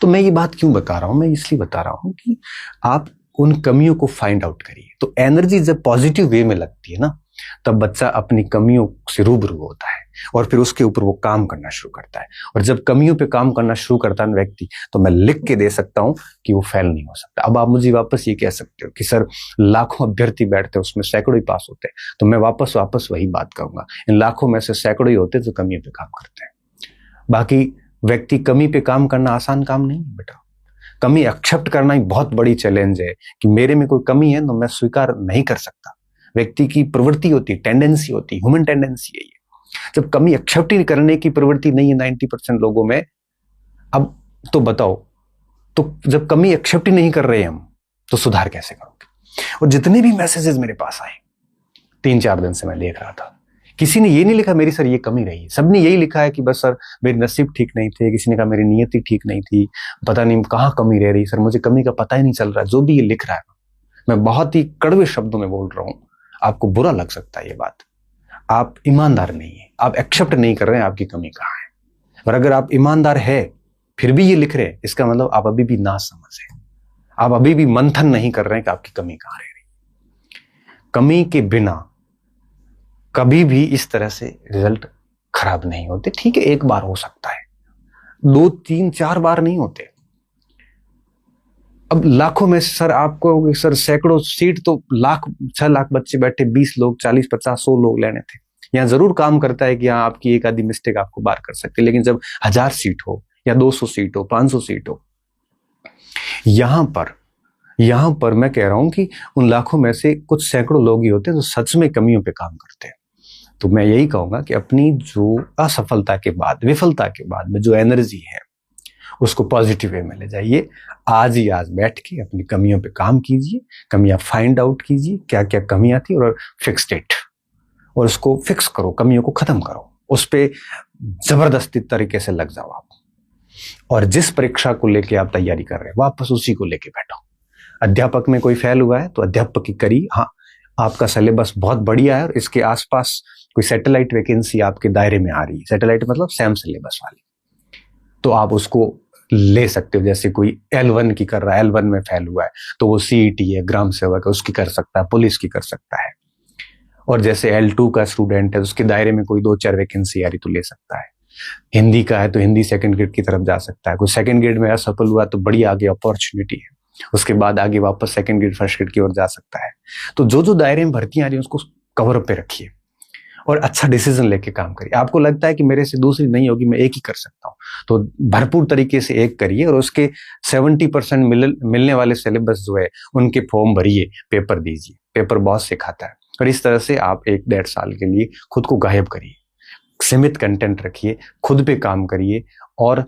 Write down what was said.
तो मैं ये बात क्यों बता रहा हूं? मैं इसलिए बता रहा हूं कि आप उन कमियों को फाइंड आउट करिए। तो एनर्जी जब पॉजिटिव वे में लगती है ना, तब बच्चा अपनी कमियों से रूबरू होता है और फिर उसके ऊपर वो काम करना शुरू करता है। और जब कमियों पे काम करना शुरू करता है व्यक्ति, तो मैं लिख के दे सकता हूं कि वो फेल नहीं हो सकता। अब आप मुझे वापस ये कह सकते हो कि सर लाखों अभ्यर्थी बैठते हैं, उसमें सैकड़ों ही पास होते हैं, तो मैं वापस वही बात कहूंगा, इन लाखों में से सैकड़ों ही होते जो कमियों पे काम करते हैं। बाकी व्यक्ति कमी पे काम करना आसान काम नहीं है बेटा। कमी एक्सेप्ट करना ही बहुत बड़ी चैलेंज है कि मेरे में कोई कमी है तो मैं स्वीकार नहीं कर सकता। व्यक्ति की प्रवृत्ति होती है, टेंडेंसी होती है, ह्यूमन टेंडेंसी है ये। जब कमी एक्सेप्ट ही करने की प्रवृत्ति नहीं है 90% लोगों में, अब तो बताओ, तो जब कमी एक्सेप्ट ही नहीं कर रहे हम तो सुधार कैसे करोगे? और जितने भी मैसेजेस मेरे पास आए 3-4 दिन से मैं देख रहा था, किसी ने ये नहीं लिखा मेरी सर ये कमी रही है, सबने यही लिखा है कि बस सर मेरी नसीब ठीक नहीं थे, किसी ने कहा मेरी नियति ठीक नहीं थी, पता नहीं कहाँ कमी रह रही, सर मुझे कमी का पता ही नहीं चल रहा। जो भी ये लिख रहा है, मैं बहुत ही कड़वे शब्दों में बोल रहा हूं, आपको बुरा लग सकता है ये बात, आप ईमानदार नहीं है, आप एक्सेप्ट नहीं कर रहे हैं आपकी कमी कहाँ है। और अगर आप ईमानदार है फिर भी ये लिख रहे हैं, इसका मतलब आप अभी भी ना समझ है, आप अभी भी मंथन नहीं कर रहे हैं कि आपकी कमी कहाँ रह रही। कमी के बिना कभी भी इस तरह से रिजल्ट खराब नहीं होते। ठीक है, एक बार हो सकता है, 2, 3, 4 बार नहीं होते। अब लाखों में सर आपको सर सैकड़ों सीट तो 6 लाख बच्चे बैठे, 20 लोग, 40, 50, 100 लोग लेने थे। यहाँ जरूर काम करता है कि यहाँ आपकी एक आधी मिस्टेक आपको बार कर सकते, लेकिन जब 1000 सीट हो या 200 सीट हो, 500 सीट हो, यहां पर मैं कह रहा हूं कि उन लाखों में से कुछ सैकड़ों लोग ही होते हैं जो सच में कमियों पे काम करते हैं। तो मैं यही कहूंगा कि अपनी जो असफलता के बाद, विफलता के बाद में जो एनर्जी है उसको पॉजिटिव वे में ले जाइए। आज बैठ के अपनी कमियों पे काम कीजिए, कमियां फाइंड आउट कीजिए, क्या क्या कमियां थी, और फिक्स इट, और उसको फिक्स करो, कमियों को खत्म करो, उस पे जबरदस्ती तरीके से लग जाओ आप। और जिस परीक्षा को लेके आप तैयारी कर रहे हैं वापस उसी को लेके बैठो। अध्यापक में कोई फेल हुआ है तो अध्यापक की करी, हाँ आपका सिलेबस बहुत बढ़िया है और इसके आसपास कोई सैटेलाइट वैकेंसी आपके दायरे में आ रही है, सैटेलाइट मतलब सेम सिलेबस वाली, तो आप उसको ले सकते हो। जैसे कोई L1 की कर रहा है, L1 में फेल हुआ है तो वो CET है, ग्राम सेवक है, उसकी कर सकता है, पुलिस की कर सकता है। और जैसे L2 का स्टूडेंट है, उसके दायरे में कोई 2-4 वैकेंसी आ रही तो ले सकता है। हिंदी का है तो हिंदी सेकंड ग्रेड की तरफ जा सकता है। कोई सेकंड ग्रेड में असफल हुआ तो बड़ी आगे अपॉर्चुनिटी है, उसके बाद आगे वापस सेकंड ग्रेड फर्स्ट ग्रेड की ओर जा सकता है। तो जो दायरे में भर्तियां आ रही है उसको कवर पे रखिए और अच्छा डिसीजन लेके काम करिए। आपको लगता है कि मेरे से दूसरी नहीं होगी, मैं एक ही कर सकता हूँ, तो भरपूर तरीके से एक करिए और उसके 70% मिलने वाले सिलेबस जो है उनके फॉर्म भरिए, पेपर दीजिए। पेपर बहुत सिखाता है। और इस तरह से आप 1-1.5 साल के लिए खुद को गायब करिए, सीमित कंटेंट रखिए, खुद पे काम करिए और